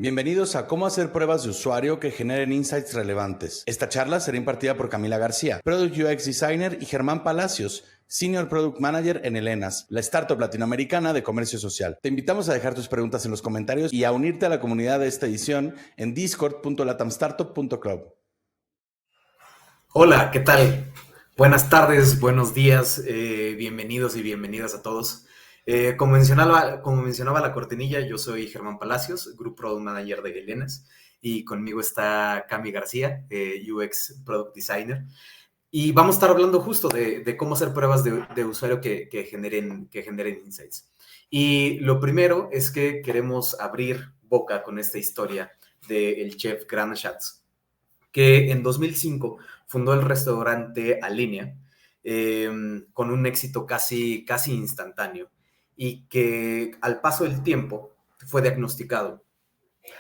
Bienvenidos a Cómo hacer pruebas de usuario que generen insights relevantes. Esta charla será impartida por Camila García, Product UX Designer, y Germán Palacios, Senior Product Manager en Elenas, la startup latinoamericana de comercio social. Te invitamos a dejar tus preguntas en los comentarios y a unirte a la comunidad de esta edición en discord.latamstartup.club. Hola, ¿qué tal? Buenas tardes, buenos días, bienvenidos y bienvenidas a todos. Como mencionaba la cortinilla, yo soy Germán Palacios, Group Product Manager de Elenas, y conmigo está Cami García, UX Product Designer. Y vamos a estar hablando justo de cómo hacer pruebas de usuario que generen insights. Y lo primero es que queremos abrir boca con esta historia del chef Grant Achatz, que en 2005 fundó el restaurante Alinea, con un éxito casi instantáneo, y que al paso del tiempo fue diagnosticado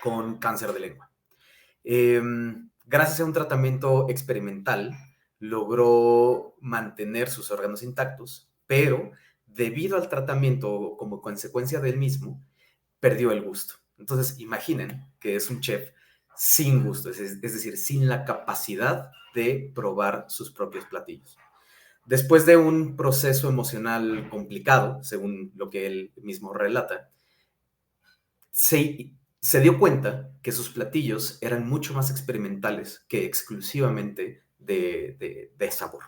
con cáncer de lengua. Gracias a un tratamiento experimental, logró mantener sus órganos intactos, pero debido al tratamiento, como consecuencia del mismo, perdió el gusto. Entonces, imaginen que es un chef sin gusto, es decir, sin la capacidad de probar sus propios platillos. Después de un proceso emocional complicado, según lo que él mismo relata, se dio cuenta que sus platillos eran mucho más experimentales que exclusivamente de sabor.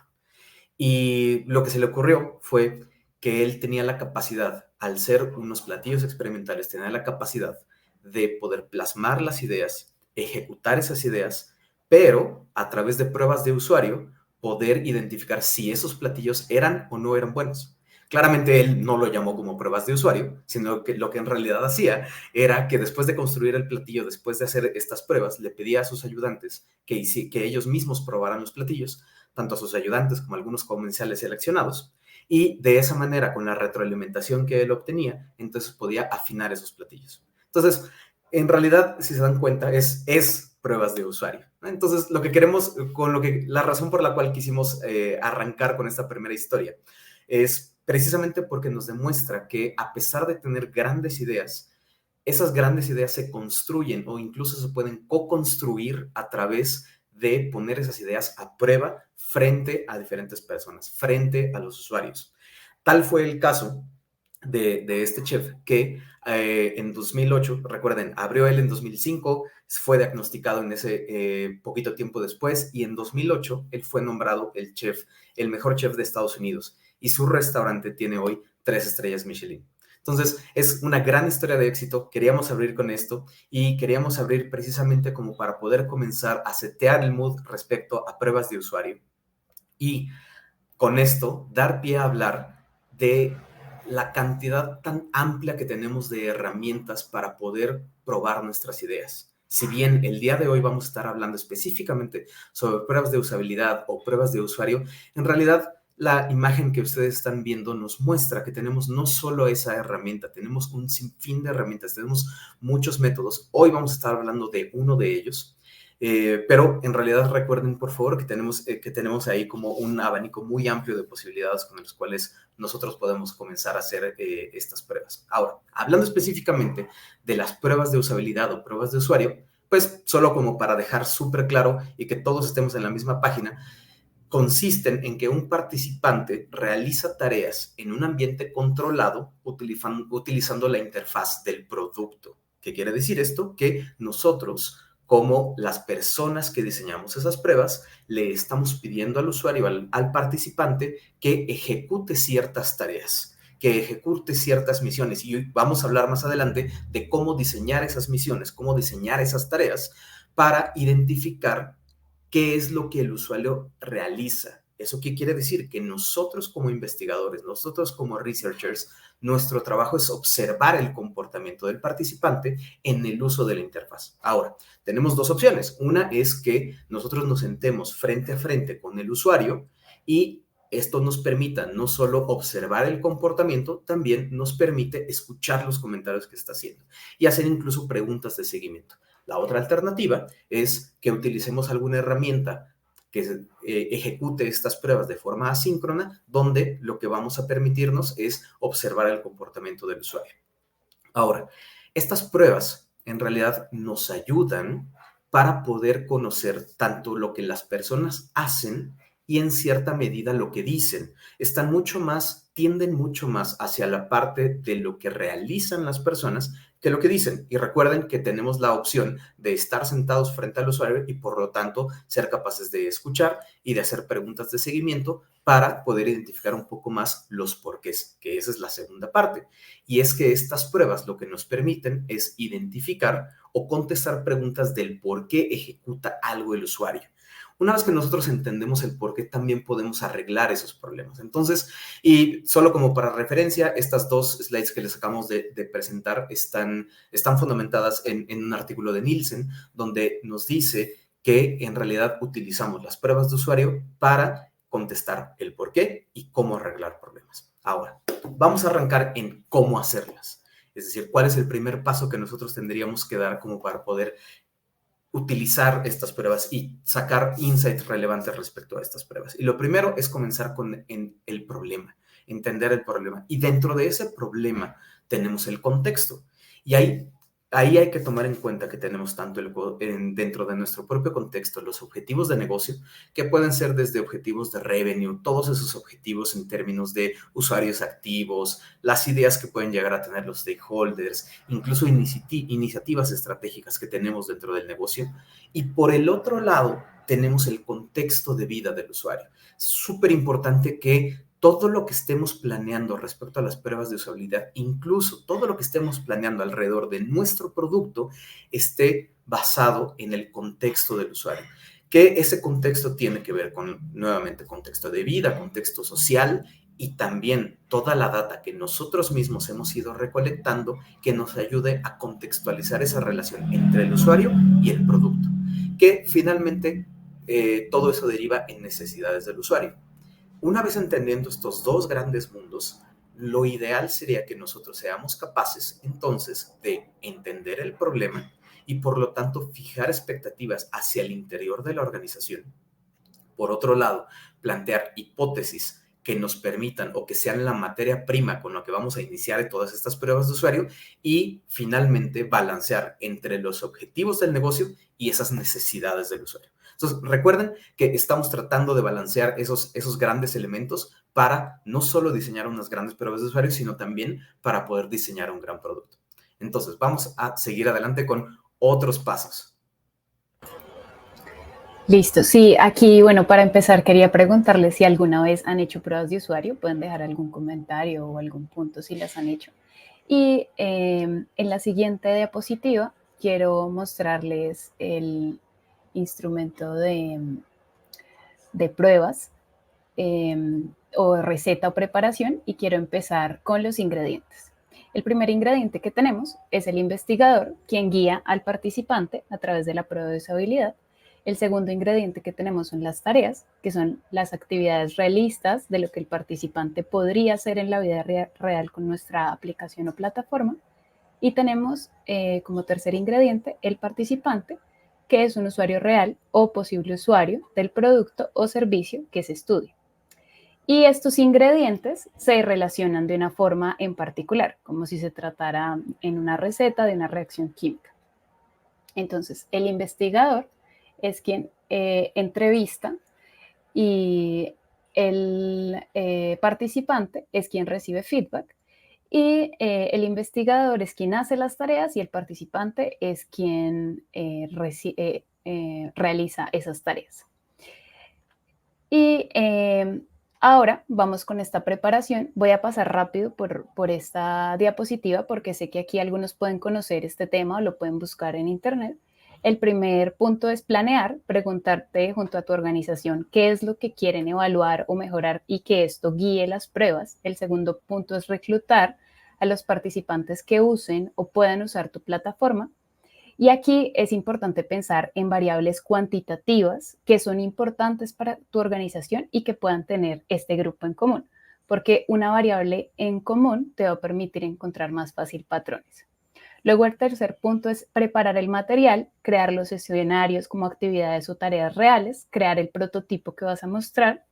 Y lo que se le ocurrió fue que él tenía la capacidad, al ser unos platillos experimentales, tenía la capacidad de poder plasmar las ideas, ejecutar esas ideas, pero a través de pruebas de usuario, poder identificar si esos platillos eran o no eran buenos. Claramente él no lo llamó como pruebas de usuario, sino que lo que en realidad hacía era que después de construir el platillo, después de hacer estas pruebas, le pedía a sus ayudantes que ellos mismos probaran los platillos, tanto a sus ayudantes como a algunos comensales seleccionados, y de esa manera, con la retroalimentación que él obtenía, entonces podía afinar esos platillos. Entonces, en realidad, si se dan cuenta, es pruebas de usuario, ¿no? Entonces, lo que queremos, la razón por la cual quisimos arrancar con esta primera historia es precisamente porque nos demuestra que, a pesar de tener grandes ideas, esas grandes ideas se construyen o incluso se pueden co-construir a través de poner esas ideas a prueba frente a diferentes personas, frente a los usuarios. Tal fue el caso de este chef que en 2008, recuerden, abrió él en 2005, fue diagnosticado en ese poquito tiempo después, y en 2008 él fue nombrado el mejor chef de Estados Unidos, y su restaurante tiene hoy 3 estrellas Michelin. Entonces, es una gran historia de éxito. Queríamos abrir con esto y queríamos abrir precisamente como para poder comenzar a setear el mood respecto a pruebas de usuario y con esto dar pie a hablar de la cantidad tan amplia que tenemos de herramientas para poder probar nuestras ideas. Si bien el día de hoy vamos a estar hablando específicamente sobre pruebas de usabilidad o pruebas de usuario, en realidad la imagen que ustedes están viendo nos muestra que tenemos no solo esa herramienta, tenemos un sinfín de herramientas, tenemos muchos métodos. Hoy vamos a estar hablando de uno de ellos, pero en realidad recuerden, por favor, que tenemos ahí como un abanico muy amplio de posibilidades con los cuales nosotros podemos comenzar a hacer estas pruebas. Ahora, hablando específicamente de las pruebas de usabilidad o pruebas de usuario, pues solo como para dejar súper claro y que todos estemos en la misma página, consisten en que un participante realiza tareas en un ambiente controlado utilizando la interfaz del producto. ¿Qué quiere decir esto? Que nosotros, como las personas que diseñamos esas pruebas, le estamos pidiendo al usuario, al participante, que ejecute ciertas tareas, que ejecute ciertas misiones. Y vamos a hablar más adelante de cómo diseñar esas misiones, cómo diseñar esas tareas para identificar qué es lo que el usuario realiza. ¿Eso qué quiere decir? Que nosotros como investigadores, nosotros como researchers, nuestro trabajo es observar el comportamiento del participante en el uso de la interfaz. Ahora, tenemos dos opciones. Una es que nosotros nos sentemos frente a frente con el usuario y esto nos permita no solo observar el comportamiento, también nos permite escuchar los comentarios que está haciendo y hacer incluso preguntas de seguimiento. La otra alternativa es que utilicemos alguna herramienta que ejecute estas pruebas de forma asíncrona, donde lo que vamos a permitirnos es observar el comportamiento del usuario. Ahora, estas pruebas en realidad nos ayudan para poder conocer tanto lo que las personas hacen y en cierta medida lo que dicen. Tienden mucho más hacia la parte de lo que realizan las personas que lo que dicen. Y recuerden que tenemos la opción de estar sentados frente al usuario y por lo tanto ser capaces de escuchar y de hacer preguntas de seguimiento para poder identificar un poco más los porqués, que esa es la segunda parte. Y es que estas pruebas lo que nos permiten es identificar o contestar preguntas del por qué ejecuta algo el usuario. Una vez que nosotros entendemos el por qué, también podemos arreglar esos problemas. Entonces, y solo como para referencia, estas dos slides que les acabamos de presentar están fundamentadas en un artículo de Nielsen, donde nos dice que en realidad utilizamos las pruebas de usuario para contestar el por qué y cómo arreglar problemas. Ahora, vamos a arrancar en cómo hacerlas. Es decir, cuál es el primer paso que nosotros tendríamos que dar como para poder utilizar estas pruebas y sacar insights relevantes respecto a estas pruebas. Y lo primero es comenzar con el problema, entender el problema. Y dentro de ese problema tenemos el contexto. Y ahí hay que tomar en cuenta que tenemos tanto dentro de nuestro propio contexto los objetivos de negocio, que pueden ser desde objetivos de revenue, todos esos objetivos en términos de usuarios activos, las ideas que pueden llegar a tener los stakeholders, incluso iniciativas estratégicas que tenemos dentro del negocio. Y por el otro lado, tenemos el contexto de vida del usuario. Súper importante que todo lo que estemos planeando respecto a las pruebas de usabilidad, incluso todo lo que estemos planeando alrededor de nuestro producto, esté basado en el contexto del usuario. Que ese contexto tiene que ver con, nuevamente, contexto de vida, contexto social y también toda la data que nosotros mismos hemos ido recolectando que nos ayude a contextualizar esa relación entre el usuario y el producto. Que finalmente todo eso deriva en necesidades del usuario. Una vez entendiendo estos dos grandes mundos, lo ideal sería que nosotros seamos capaces entonces de entender el problema y por lo tanto fijar expectativas hacia el interior de la organización. Por otro lado, plantear hipótesis que nos permitan o que sean la materia prima con la que vamos a iniciar todas estas pruebas de usuario y finalmente balancear entre los objetivos del negocio y esas necesidades del usuario. Entonces, recuerden que estamos tratando de balancear esos grandes elementos para no solo diseñar unas grandes pruebas de usuario, sino también para poder diseñar un gran producto. Entonces, vamos a seguir adelante con otros pasos. Listo, sí, aquí, bueno, para empezar quería preguntarles si alguna vez han hecho pruebas de usuario, pueden dejar algún comentario o algún punto si las han hecho. Y en la siguiente diapositiva quiero mostrarles el instrumento de pruebas o receta o preparación y quiero empezar con los ingredientes. El primer ingrediente que tenemos es el investigador, quien guía al participante a través de la prueba de usabilidad. El segundo ingrediente que tenemos son las tareas, que son las actividades realistas de lo que el participante podría hacer en la vida real con nuestra aplicación o plataforma. Y tenemos como tercer ingrediente el participante, que es un usuario real o posible usuario del producto o servicio que se estudia. Y estos ingredientes se relacionan de una forma en particular, como si se tratara en una receta de una reacción química. Entonces, el investigador es quien entrevista y el participante es quien recibe feedback y el investigador es quien hace las tareas y el participante es quien realiza esas tareas. Y ahora vamos con esta preparación. Voy a pasar rápido por esta diapositiva porque sé que aquí algunos pueden conocer este tema o lo pueden buscar en internet. El primer punto es planear, preguntarte junto a tu organización qué es lo que quieren evaluar o mejorar y que esto guíe las pruebas. El segundo punto es reclutar a los participantes que usen o puedan usar tu plataforma. Y aquí es importante pensar en variables cuantitativas que son importantes para tu organización y que puedan tener este grupo en común, porque una variable en común te va a permitir encontrar más fácil patrones. Luego el tercer punto es preparar el material, crear los escenarios como actividades o tareas reales, crear el prototipo que vas a mostrar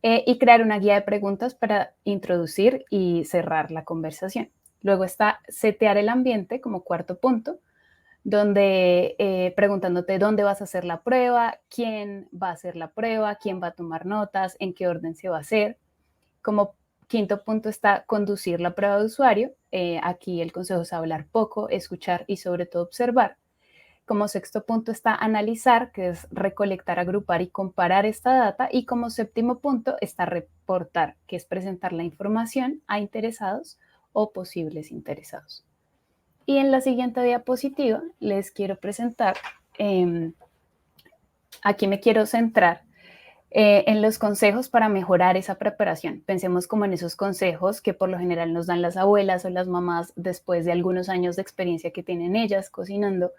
y crear una guía de preguntas para introducir y cerrar la conversación. Luego está setear el ambiente como cuarto punto, donde preguntándote dónde vas a hacer la prueba, quién va a hacer la prueba, quién va a tomar notas, en qué orden se va a hacer. Como quinto punto está conducir la prueba de usuario. Aquí el consejo es hablar poco, escuchar y sobre todo observar. Como sexto punto está analizar, que es recolectar, agrupar y comparar esta data. Y como séptimo punto está reportar, que es presentar la información a interesados o posibles interesados. Y en la siguiente diapositiva les quiero presentar, aquí me quiero centrar en los consejos para mejorar esa preparación. Pensemos como en esos consejos que por lo general nos dan las abuelas o las mamás después de algunos años de experiencia que tienen ellas cocinando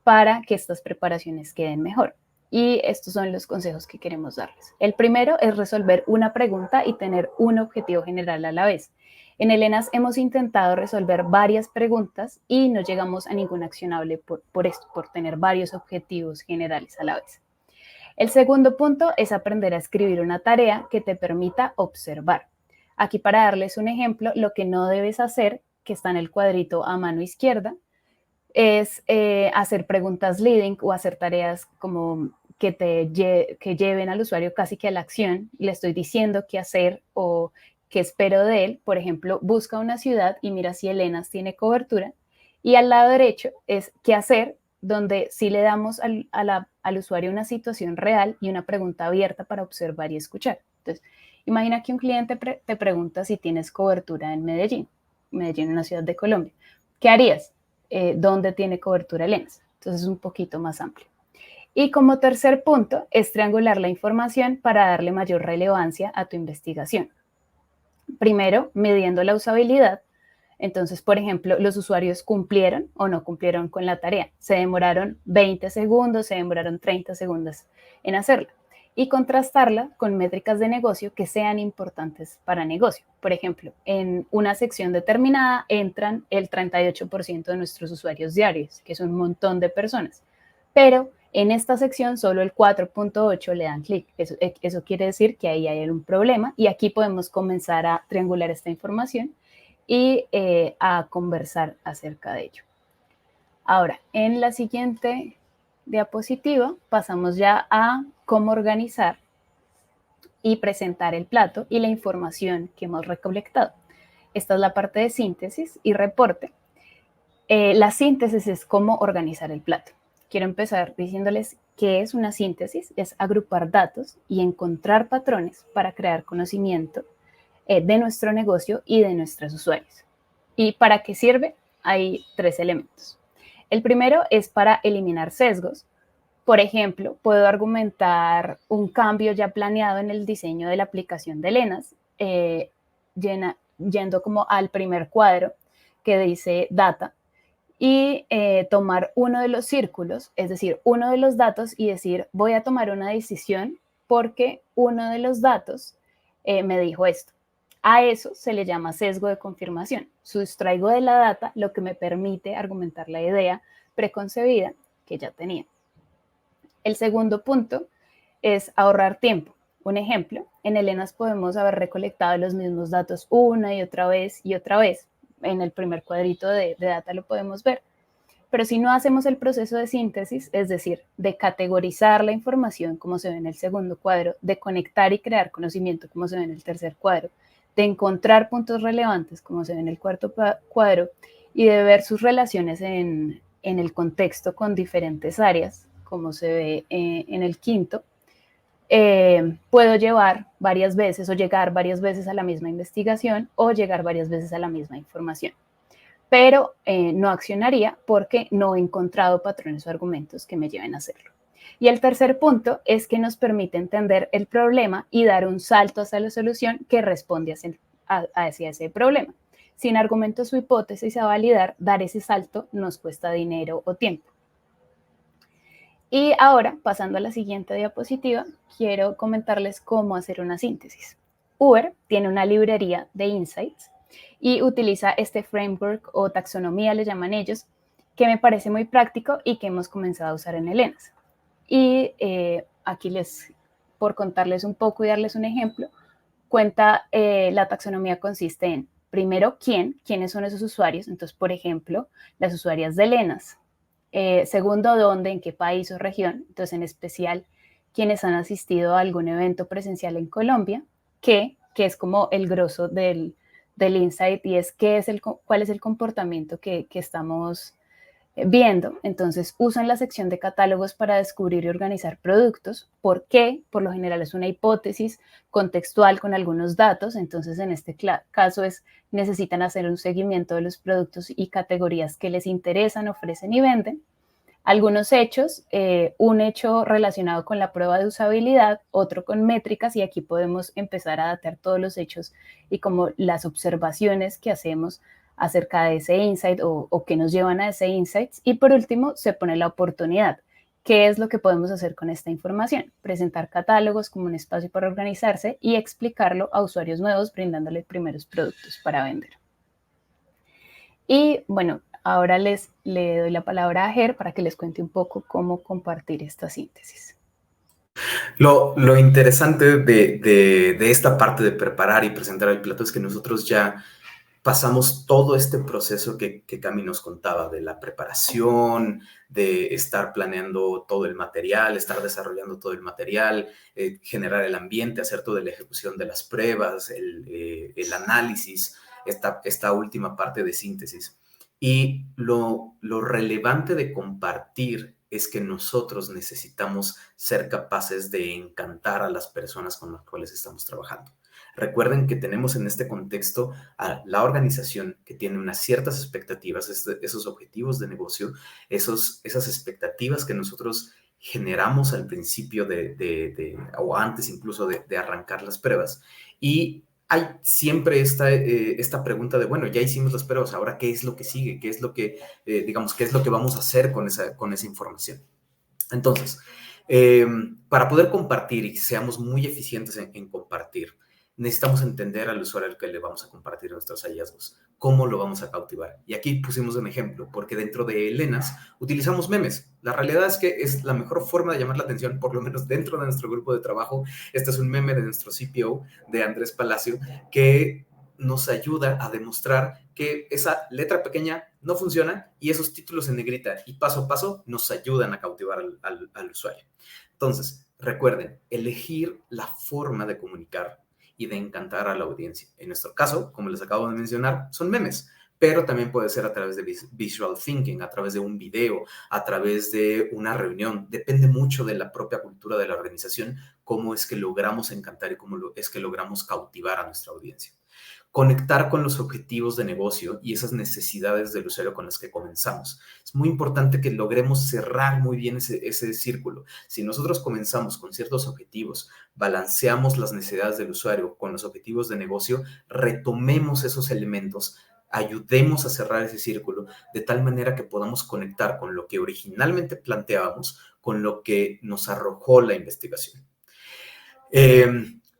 para que estas preparaciones queden mejor. Y estos son los consejos que queremos darles. El primero es resolver una pregunta y tener un objetivo general a la vez. En el ENAS hemos intentado resolver varias preguntas y no llegamos a ningún accionable por esto, por tener varios objetivos generales a la vez. El segundo punto es aprender a escribir una tarea que te permita observar. Aquí para darles un ejemplo, lo que no debes hacer, que está en el cuadrito a mano izquierda, es hacer preguntas leading o hacer tareas como que lleven al usuario casi que a la acción. Le estoy diciendo qué hacer o qué espero de él. Por ejemplo, busca una ciudad y mira si el ENAS tiene cobertura. Y al lado derecho es qué hacer, donde sí le damos al usuario una situación real y una pregunta abierta para observar y escuchar. Entonces, imagina que un cliente te pregunta si tienes cobertura en Medellín. Medellín es una ciudad de Colombia. ¿Qué harías? ¿Dónde tiene cobertura el ENAS? Entonces es un poquito más amplio. Y como tercer punto es triangular la información para darle mayor relevancia a tu investigación. Primero, midiendo la usabilidad. Entonces, por ejemplo, los usuarios cumplieron o no cumplieron con la tarea. Se demoraron 20 segundos, se demoraron 30 segundos en hacerla. Y contrastarla con métricas de negocio que sean importantes para negocio. Por ejemplo, en una sección determinada entran el 38% de nuestros usuarios diarios, que es un montón de personas. Pero en esta sección solo el 4.8 le dan clic. Eso quiere decir que ahí hay un problema y aquí podemos comenzar a triangular esta información y a conversar acerca de ello. Ahora, en la siguiente diapositiva pasamos ya a cómo organizar y presentar el plato y la información que hemos recolectado. Esta es la parte de síntesis y reporte. La síntesis es cómo organizar el plato. Quiero empezar diciéndoles qué es una síntesis. Es agrupar datos y encontrar patrones para crear conocimiento de nuestro negocio y de nuestros usuarios. ¿Y para qué sirve? Hay 3 elementos. El primero es para eliminar sesgos. Por ejemplo, puedo argumentar un cambio ya planeado en el diseño de la aplicación de ENAS, yendo como al primer cuadro que dice data, y tomar uno de los círculos, es decir, uno de los datos y decir, voy a tomar una decisión porque uno de los datos me dijo esto. A eso se le llama sesgo de confirmación. Sustraigo de la data lo que me permite argumentar la idea preconcebida que ya tenía. El segundo punto es ahorrar tiempo. Un ejemplo, en el ENAS podemos haber recolectado los mismos datos una y otra vez y otra vez. En el primer cuadrito de data lo podemos ver. Pero si no hacemos el proceso de síntesis, es decir, de categorizar la información como se ve en el segundo cuadro, de conectar y crear conocimiento como se ve en el tercer cuadro, de encontrar puntos relevantes como se ve en el cuarto cuadro y de ver sus relaciones en el contexto con diferentes áreas como se ve en el quinto, puedo llevar varias veces o llegar varias veces a la misma investigación o llegar varias veces a la misma información. Pero no accionaría porque no he encontrado patrones o argumentos que me lleven a hacerlo. Y el tercer punto es que nos permite entender el problema y dar un salto hacia la solución que responde hacia ese problema. Sin argumentos o hipótesis a validar, dar ese salto nos cuesta dinero o tiempo. Y ahora, pasando a la siguiente diapositiva, quiero comentarles cómo hacer una síntesis. Uber tiene una librería de insights y utiliza este framework o taxonomía, le llaman ellos, que me parece muy práctico y que hemos comenzado a usar en el ENAS. Y aquí por contarles un poco y darles un ejemplo, la taxonomía consiste en primero, quiénes son esos usuarios. Entonces, por ejemplo, las usuarias de Lenas. Segundo, dónde, en qué país o región. Entonces, en especial, quienes han asistido a algún evento presencial en Colombia, que es como el grosso del insight, y es, cuál es el comportamiento que estamos viendo. Entonces usan la sección de catálogos para descubrir y organizar productos. ¿Por qué? Por lo general es una hipótesis contextual con algunos datos. Entonces en este caso necesitan hacer un seguimiento de los productos y categorías que les interesan, ofrecen y venden. Algunos hechos, un hecho relacionado con la prueba de usabilidad, otro con métricas, y aquí podemos empezar a datar todos los hechos y como las observaciones que hacemos acerca de ese insight o que nos llevan a ese insight. Y por último, se pone la oportunidad. ¿Qué es lo que podemos hacer con esta información? Presentar catálogos como un espacio para organizarse y explicarlo a usuarios nuevos, brindándoles primeros productos para vender. Y bueno, ahora le doy la palabra a Ger para que les cuente un poco cómo compartir esta síntesis. Lo interesante de esta parte de preparar y presentar el plato es que nosotros ya pasamos todo este proceso que Cami nos contaba, de la preparación, de estar planeando todo el material, estar desarrollando todo el material, generar el ambiente, hacer toda la ejecución de las pruebas, el análisis, esta última parte de síntesis. Y lo relevante de compartir es que nosotros necesitamos ser capaces de encantar a las personas con las cuales estamos trabajando. Recuerden que tenemos en este contexto a la organización que tiene unas ciertas expectativas, esos objetivos de negocio, esas expectativas que nosotros generamos al principio o antes incluso de arrancar las pruebas. Y hay siempre esta pregunta de, bueno, ya hicimos las pruebas, ahora ¿qué es lo que sigue? ¿Qué es lo que, qué es lo que vamos a hacer con esa información? Entonces, para poder compartir y que seamos muy eficientes en compartir, necesitamos entender al usuario al que le vamos a compartir nuestros hallazgos, cómo lo vamos a cautivar. Y aquí pusimos un ejemplo, porque dentro de Elenas utilizamos memes. La realidad es que es la mejor forma de llamar la atención, por lo menos dentro de nuestro grupo de trabajo. Este es un meme de nuestro CPO, de Andrés Palacio, que nos ayuda a demostrar que esa letra pequeña no funciona y esos títulos en negrita y paso a paso nos ayudan a cautivar al usuario. Entonces, recuerden, elegir la forma de comunicar y de encantar a la audiencia. En nuestro caso, como les acabo de mencionar, son memes, pero también puede ser a través de visual thinking, a través de un video, a través de una reunión. Depende mucho de la propia cultura de la organización, cómo es que logramos encantar y cómo es que logramos cautivar a nuestra audiencia. Conectar con los objetivos de negocio y esas necesidades del usuario con las que comenzamos. Es muy importante que logremos cerrar muy bien ese círculo. Si nosotros comenzamos con ciertos objetivos, balanceamos las necesidades del usuario con los objetivos de negocio, retomemos esos elementos, ayudemos a cerrar ese círculo de tal manera que podamos conectar con lo que originalmente planteábamos, con lo que nos arrojó la investigación.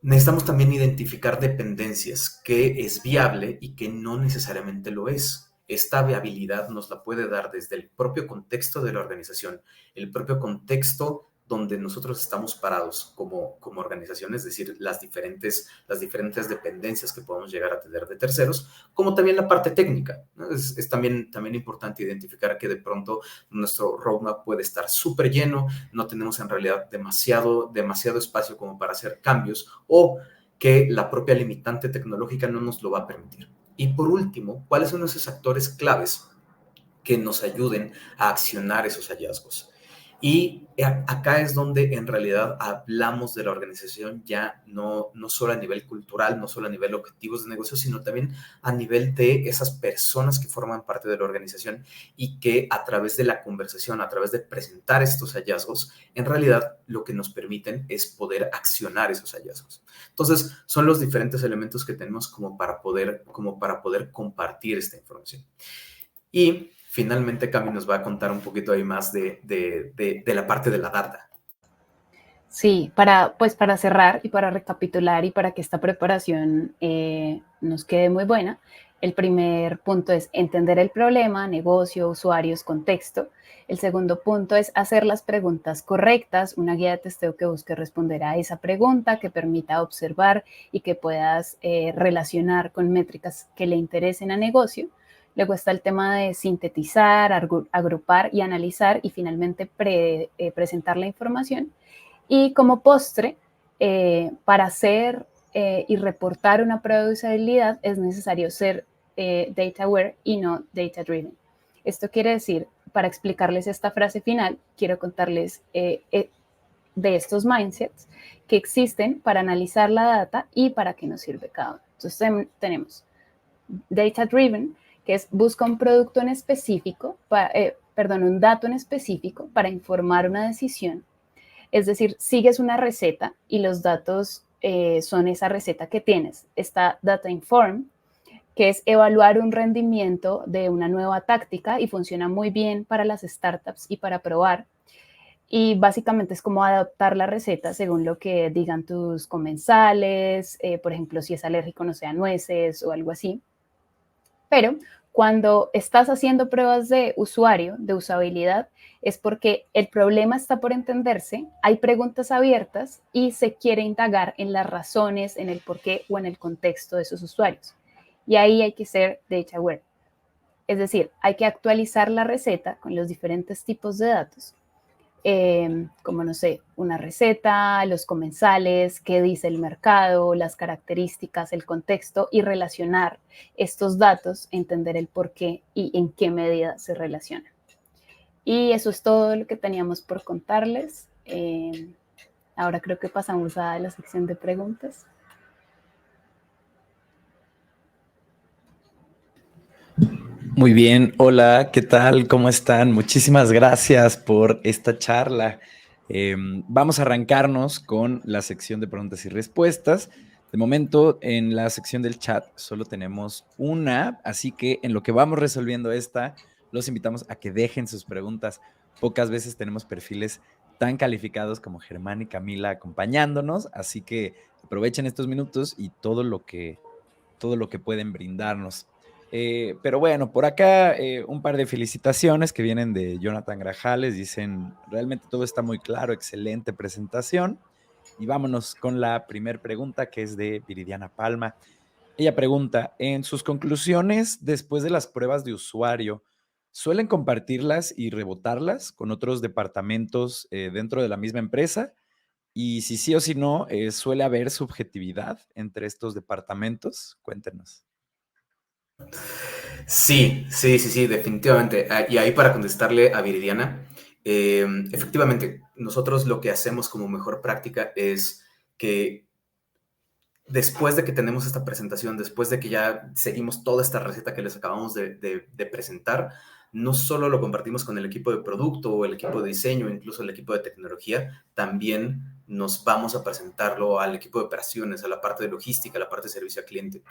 Necesitamos también identificar dependencias, qué es viable y qué no necesariamente lo es. Esta viabilidad nos la puede dar desde el propio contexto de la organización, el propio contexto donde nosotros estamos parados como organización, es decir, las diferentes dependencias que podemos llegar a tener de terceros, como también la parte técnica, ¿no? Es también importante identificar que de pronto nuestro roadmap puede estar súper lleno, no tenemos en realidad demasiado espacio como para hacer cambios, o que la propia limitante tecnológica no nos lo va a permitir. Y por último, ¿cuáles son esos actores claves que nos ayuden a accionar esos hallazgos? Y acá es donde en realidad hablamos de la organización ya no solo a nivel cultural, no solo a nivel objetivos de negocio, sino también a nivel de esas personas que forman parte de la organización y que a través de la conversación, a través de presentar estos hallazgos, en realidad lo que nos permiten es poder accionar esos hallazgos. Entonces, son los diferentes elementos que tenemos como para poder compartir esta información. Y finalmente, Cami nos va a contar un poquito ahí más de la parte de la data. Sí, para cerrar y para recapitular y para que esta preparación nos quede muy buena, El primer punto es entender el problema, negocio, usuarios, contexto. El segundo punto es hacer las preguntas correctas, una guía de testeo que busque responder a esa pregunta, que permita observar y que puedas relacionar con métricas que le interesen a negocio. Luego está el tema de sintetizar, agrupar y analizar y finalmente presentar la información. Y como postre, para hacer y reportar una prueba de usabilidad es necesario ser data aware y no data driven. Esto quiere decir, para explicarles esta frase final, quiero contarles de estos mindsets que existen para analizar la data y para qué nos sirve cada uno. Entonces tenemos data driven, que es busca un producto en específico, un dato en específico para informar una decisión. Es decir, sigues una receta y los datos son esa receta que tienes. Está data informed, que es evaluar un rendimiento de una nueva táctica y funciona muy bien para las startups y para probar. Y básicamente es como adaptar la receta según lo que digan tus comensales, por ejemplo, si es alérgico, no sé, a nueces o algo así. Pero cuando estás haciendo pruebas de usuario, de usabilidad, es porque el problema está por entenderse, hay preguntas abiertas y se quiere indagar en las razones, en el porqué o en el contexto de esos usuarios. Y ahí hay que ser data aware. Es decir, hay que actualizar la receta con los diferentes tipos de datos, como, no sé, una receta, los comensales, qué dice el mercado, las características, el contexto y relacionar estos datos, entender el por qué y en qué medida se relacionan. Y eso es todo lo que teníamos por contarles. Ahora creo que pasamos a la sección de preguntas. Muy bien, hola, ¿qué tal? ¿Cómo están? Muchísimas gracias por esta charla. Vamos a arrancarnos con la sección de preguntas y respuestas. De momento, en la sección del chat solo tenemos una, así que en lo que vamos resolviendo esta, los invitamos a que dejen sus preguntas. Pocas veces tenemos perfiles tan calificados como Germán y Camila acompañándonos, así que aprovechen estos minutos y todo lo que pueden brindarnos. Pero bueno, por acá un par de felicitaciones que vienen de Jonathan Grajales. Dicen, realmente todo está muy claro, excelente presentación. Y vámonos con la primera pregunta, que es de Viridiana Palma. Ella pregunta, en sus conclusiones después de las pruebas de usuario, ¿suelen compartirlas y rebotarlas con otros departamentos dentro de la misma empresa? Y si sí o si no, ¿suele haber subjetividad entre estos departamentos? Cuéntenos. Sí, definitivamente. Y ahí para contestarle a Viridiana, efectivamente, nosotros lo que hacemos como mejor práctica es que después de que tenemos esta presentación, después de que ya seguimos toda esta receta que les acabamos de presentar, no solo lo compartimos con el equipo de producto o el equipo de diseño, incluso el equipo de tecnología, también nos vamos a presentarlo al equipo de operaciones, a la parte de logística, a la parte de servicio al cliente.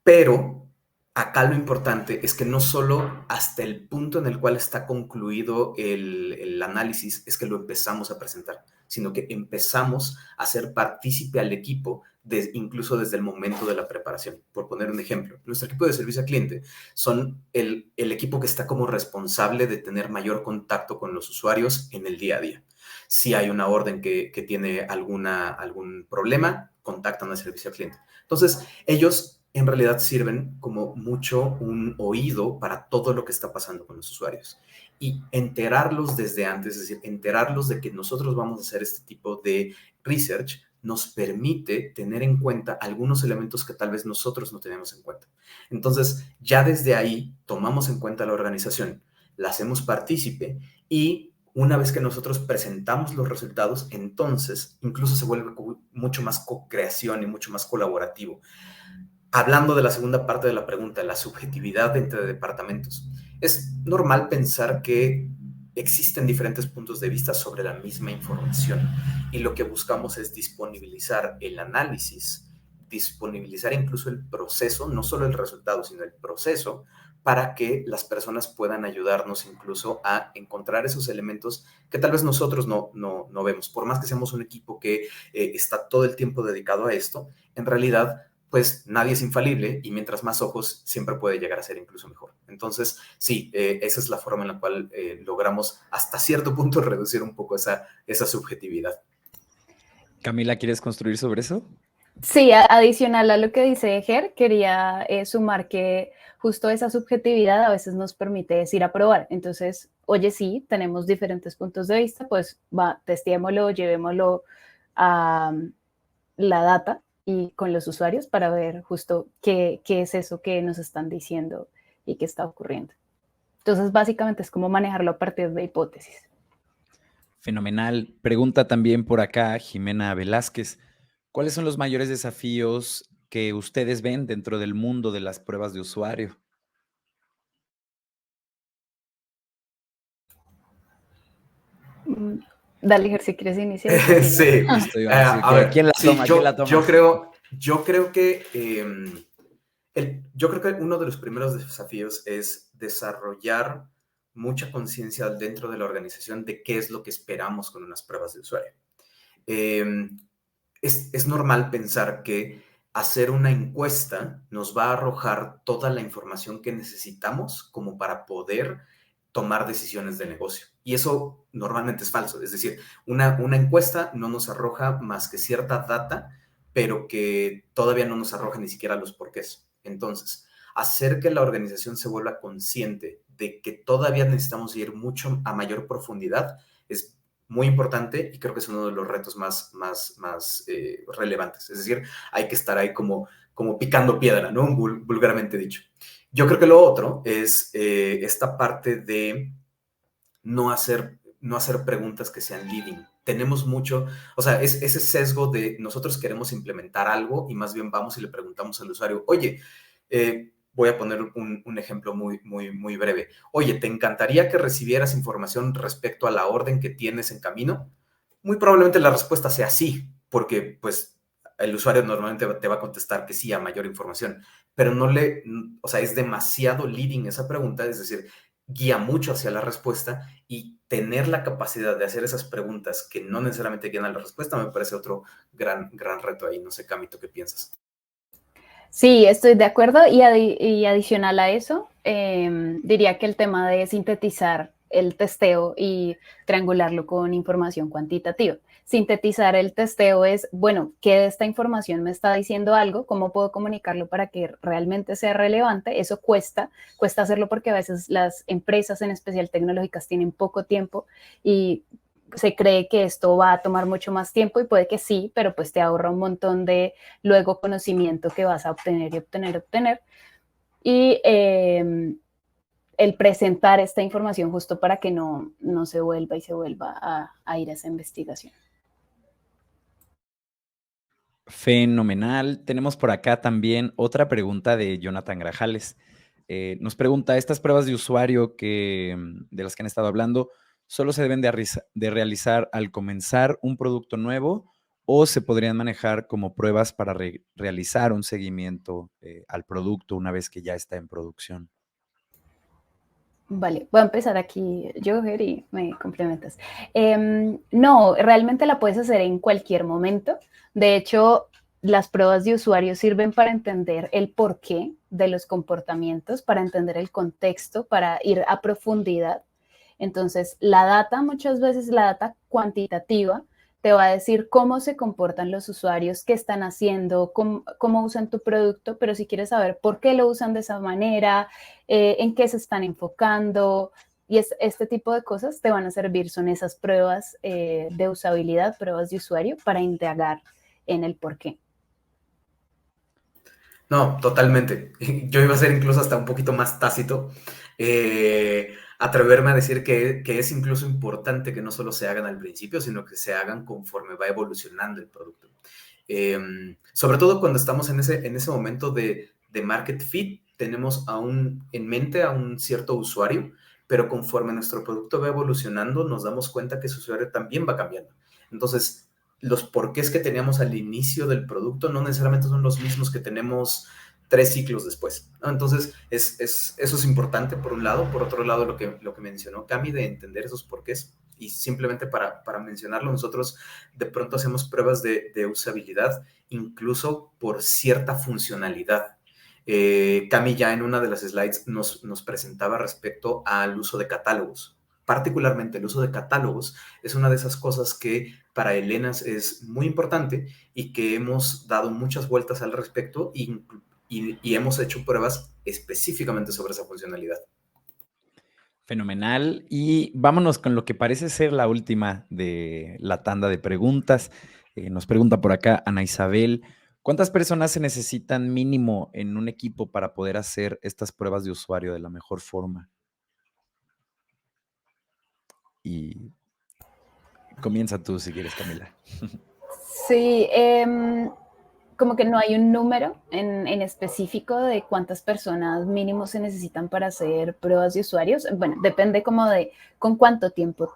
Pero acá lo importante es que no solo hasta el punto en el cual está concluido el análisis es que lo empezamos a presentar, sino que empezamos a hacer partícipe al equipo incluso desde el momento de la preparación. Por poner un ejemplo, nuestro equipo de servicio al cliente son el equipo que está como responsable de tener mayor contacto con los usuarios en el día a día. Si hay una orden que tiene algún problema, contactan al servicio al cliente. Entonces, ellos en realidad sirven como mucho un oído para todo lo que está pasando con los usuarios y enterarlos desde antes, es decir, enterarlos de que nosotros vamos a hacer este tipo de research nos permite tener en cuenta algunos elementos que tal vez nosotros no tenemos en cuenta. Entonces, ya desde ahí tomamos en cuenta la organización, la hacemos partícipe y una vez que nosotros presentamos los resultados, entonces incluso se vuelve mucho más co-creación y mucho más colaborativo. Hablando de la segunda parte de la pregunta, la subjetividad entre departamentos, es normal pensar que existen diferentes puntos de vista sobre la misma información y lo que buscamos es disponibilizar el análisis, disponibilizar incluso el proceso, no solo el resultado, sino el proceso, para que las personas puedan ayudarnos incluso a encontrar esos elementos que tal vez nosotros no vemos. Por más que seamos un equipo que está todo el tiempo dedicado a esto, en realidad pues nadie es infalible y mientras más ojos siempre puede llegar a ser incluso mejor. Entonces, sí, esa es la forma en la cual logramos hasta cierto punto reducir un poco esa subjetividad. Camila, ¿quieres construir sobre eso? Sí, adicional a lo que dice Ger, quería sumar que justo esa subjetividad a veces nos permite decir a probar. Entonces, oye, sí, tenemos diferentes puntos de vista, pues testémoslo, llevémoslo a la data y con los usuarios para ver justo qué es eso que nos están diciendo y qué está ocurriendo. Entonces, básicamente es como manejarlo a partir de hipótesis. Fenomenal. Pregunta también por acá Jimena Velázquez. ¿Cuáles son los mayores desafíos que ustedes ven dentro del mundo de las pruebas de usuario? Dale, Ger, si quieres iniciar. Sí. A ver, ¿quién la sí, toma? ¿Quién la toma? yo creo que uno de los primeros desafíos es desarrollar mucha conciencia dentro de la organización de qué es lo que esperamos con unas pruebas de usuario. Es normal pensar que hacer una encuesta nos va a arrojar toda la información que necesitamos como para poder tomar decisiones de negocio. Y eso normalmente es falso. Es decir, una encuesta no nos arroja más que cierta data, pero que todavía no nos arroja ni siquiera los porqués. Entonces, hacer que la organización se vuelva consciente de que todavía necesitamos ir mucho a mayor profundidad es muy importante y creo que es uno de los retos más relevantes. Es decir, hay que estar ahí como picando piedra, ¿no? Vulgarmente dicho. Yo creo que lo otro es esta parte de no hacer preguntas que sean leading. Tenemos mucho, o sea, es ese sesgo de nosotros queremos implementar algo y más bien vamos y le preguntamos al usuario, oye, voy a poner un ejemplo muy breve. Oye, ¿te encantaría que recibieras información respecto a la orden que tienes en camino? Muy probablemente la respuesta sea sí, porque pues el usuario normalmente te va a contestar que sí a mayor información, pero o sea, es demasiado leading esa pregunta, es decir, guía mucho hacia la respuesta y tener la capacidad de hacer esas preguntas que no necesariamente guían a la respuesta me parece otro gran reto ahí. No sé, Cami, ¿tú qué piensas? Sí, estoy de acuerdo y adicional a eso, diría que el tema de sintetizar el testeo y triangularlo con información cuantitativa. Sintetizar el testeo es, bueno, ¿qué de esta información me está diciendo algo? ¿Cómo puedo comunicarlo para que realmente sea relevante? Eso cuesta hacerlo porque a veces las empresas, en especial tecnológicas, tienen poco tiempo y se cree que esto va a tomar mucho más tiempo y puede que sí, pero pues te ahorra un montón de luego conocimiento que vas a obtener y obtener. Y el presentar esta información justo para que no se vuelva a ir a esa investigación. Fenomenal. Tenemos por acá también otra pregunta de Jonathan Grajales. Nos pregunta, ¿estas pruebas de usuario de las que han estado hablando solo se deben de realizar al comenzar un producto nuevo o se podrían manejar como pruebas para realizar un seguimiento al producto una vez que ya está en producción? Vale, voy a empezar aquí, Joher, y me complementas. No, realmente la puedes hacer en cualquier momento. De hecho, las pruebas de usuario sirven para entender el porqué de los comportamientos, para entender el contexto, para ir a profundidad. Entonces, la data, muchas veces la data cuantitativa, te va a decir cómo se comportan los usuarios, qué están haciendo, cómo usan tu producto, pero si quieres saber por qué lo usan de esa manera, en qué se están enfocando, y este tipo de cosas te van a servir, son esas pruebas de usabilidad, pruebas de usuario, para indagar en el por qué. No, totalmente. Yo iba a ser incluso hasta un poquito más tácito. Atreverme a decir que es incluso importante que no solo se hagan al principio, sino que se hagan conforme va evolucionando el producto. Sobre todo cuando estamos en ese momento de market fit, tenemos en mente a un cierto usuario, pero conforme nuestro producto va evolucionando, nos damos cuenta que ese usuario también va cambiando. Entonces, los porqués que teníamos al inicio del producto no necesariamente son los mismos que tenemos 3 ciclos después, ¿no? Entonces, eso es importante por un lado. Por otro lado, lo que mencionó Cami de entender esos porqués Y simplemente para mencionarlo, nosotros de pronto hacemos pruebas de usabilidad, incluso por cierta funcionalidad. Cami ya en una de las slides nos presentaba respecto al uso de catálogos. Particularmente el uso de catálogos es una de esas cosas que para Elenas es muy importante y que hemos dado muchas vueltas al respecto y hemos hecho pruebas específicamente sobre esa funcionalidad. Fenomenal. Y vámonos con lo que parece ser la última de la tanda de preguntas. Nos pregunta por acá Ana Isabel, ¿cuántas personas se necesitan mínimo en un equipo para poder hacer estas pruebas de usuario de la mejor forma? Y comienza tú si quieres, Camila. Sí, como que no hay un número en específico de cuántas personas mínimo se necesitan para hacer pruebas de usuarios. Bueno, depende como de con cuánto tiempo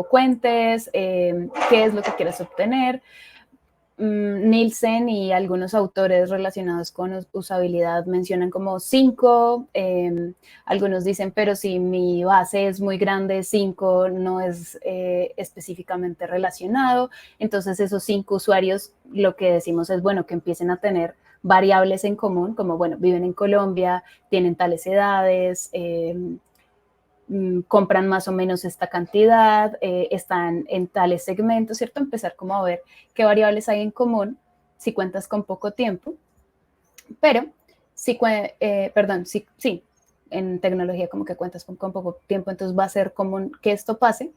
cuentes, qué es lo que quieres obtener. Nielsen y algunos autores relacionados con usabilidad mencionan como 5, algunos dicen, pero si mi base es muy grande, 5 no es específicamente relacionado, entonces esos 5 usuarios lo que decimos es, bueno, que empiecen a tener variables en común, como, bueno, viven en Colombia, tienen tales edades, compran más o menos esta cantidad, están en tales segmentos, ¿cierto? Empezar como a ver qué variables hay en común si cuentas con poco tiempo, pero si, sí, en tecnología como que cuentas con poco tiempo, entonces va a ser común que esto pase.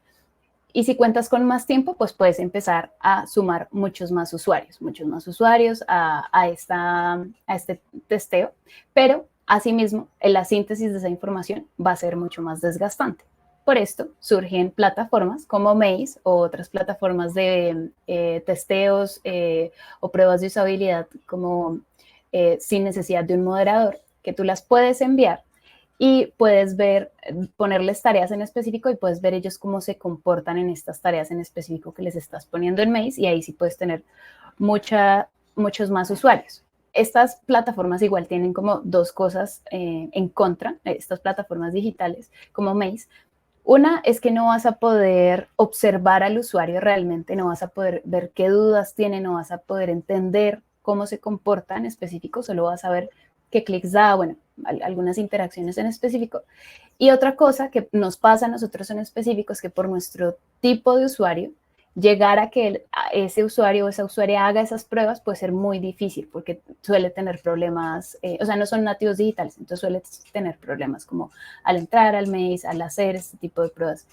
Y si cuentas con más tiempo, pues puedes empezar a sumar muchos más usuarios a este testeo, pero asimismo, en la síntesis de esa información va a ser mucho más desgastante. Por esto surgen plataformas como Maze o otras plataformas de testeos o pruebas de usabilidad como sin necesidad de un moderador, que tú las puedes enviar y puedes ver, ponerles tareas en específico y puedes ver ellos cómo se comportan en estas tareas en específico que les estás poniendo en Maze y ahí sí puedes tener muchos más usuarios. Estas plataformas igual tienen como dos cosas en contra, estas plataformas digitales como Maze. Una es que no vas a poder observar al usuario realmente, no vas a poder ver qué dudas tiene, no vas a poder entender cómo se comporta en específico, solo vas a ver qué clics da, bueno, algunas interacciones en específico. Y otra cosa que nos pasa a nosotros en específico es que por nuestro tipo de usuario, llegar a que ese usuario o esa usuaria haga esas pruebas puede ser muy difícil porque suele tener problemas, o sea, no son nativos digitales, entonces suele tener problemas como al entrar al Maze, al hacer este tipo de pruebas.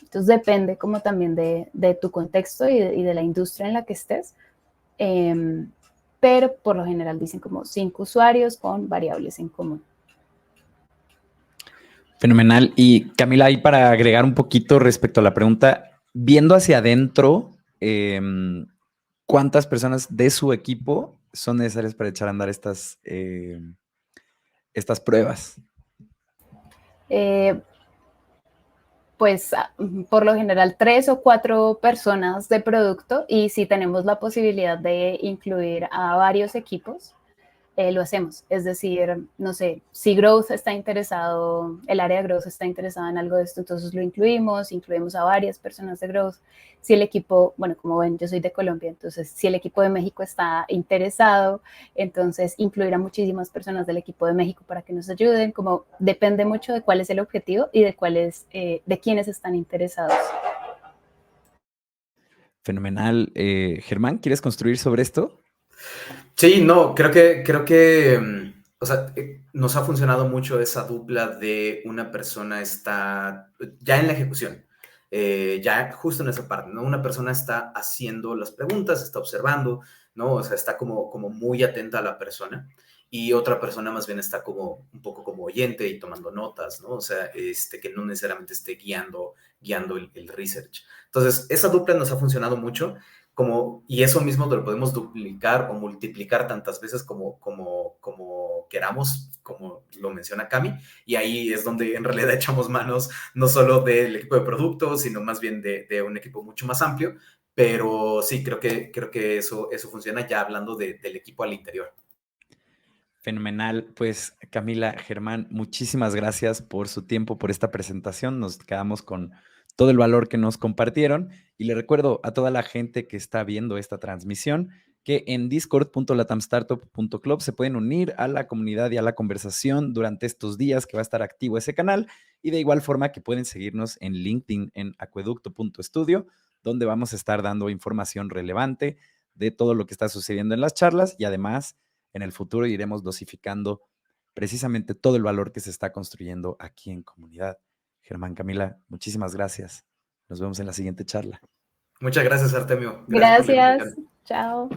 Entonces depende como también de tu contexto y de la industria en la que estés, pero por lo general dicen como 5 usuarios con variables en común. Fenomenal. Y Camila, ahí para agregar un poquito respecto a la pregunta, viendo hacia adentro, ¿cuántas personas de su equipo son necesarias para echar a andar estas pruebas? Pues por lo general 3 o 4 personas de producto y si tenemos la posibilidad de incluir a varios equipos, lo hacemos. Es decir, no sé, si Growth está interesado, el área de Growth está interesada en algo de esto, entonces lo incluimos a varias personas de Growth. Si el equipo, bueno, como ven, yo soy de Colombia, entonces si el equipo de México está interesado, entonces incluir a muchísimas personas del equipo de México para que nos ayuden, como depende mucho de cuál es el objetivo y de de quiénes están interesados. Fenomenal. Germán, ¿quieres construir sobre esto? Sí, no, creo que o sea, nos ha funcionado mucho esa dupla de una persona está ya en la ejecución, ya justo en esa parte, ¿no? Una persona está haciendo las preguntas, está observando, ¿no? O sea, está como muy atenta a la persona y otra persona más bien está como un poco como oyente y tomando notas, ¿no? O sea, que no necesariamente esté guiando el research. Entonces, esa dupla nos ha funcionado mucho y eso mismo lo podemos duplicar o multiplicar tantas veces como queramos, como lo menciona Cami, y ahí es donde en realidad echamos manos no solo del equipo de productos, sino más bien de un equipo mucho más amplio, pero sí, creo que eso funciona ya hablando del equipo al interior. Fenomenal. Pues Camila, Germán, muchísimas gracias por su tiempo, por esta presentación. Nos quedamos con todo el valor que nos compartieron. Y le recuerdo a toda la gente que está viendo esta transmisión que en discord.latamstartup.club se pueden unir a la comunidad y a la conversación durante estos días que va a estar activo ese canal, y de igual forma que pueden seguirnos en LinkedIn en acueducto.studio, donde vamos a estar dando información relevante de todo lo que está sucediendo en las charlas, y además en el futuro iremos dosificando precisamente todo el valor que se está construyendo aquí en comunidad. Germán, Camila, muchísimas gracias. Nos vemos en la siguiente charla. Muchas gracias, Artemio. Gracias por la Gracias. invitación. Chao.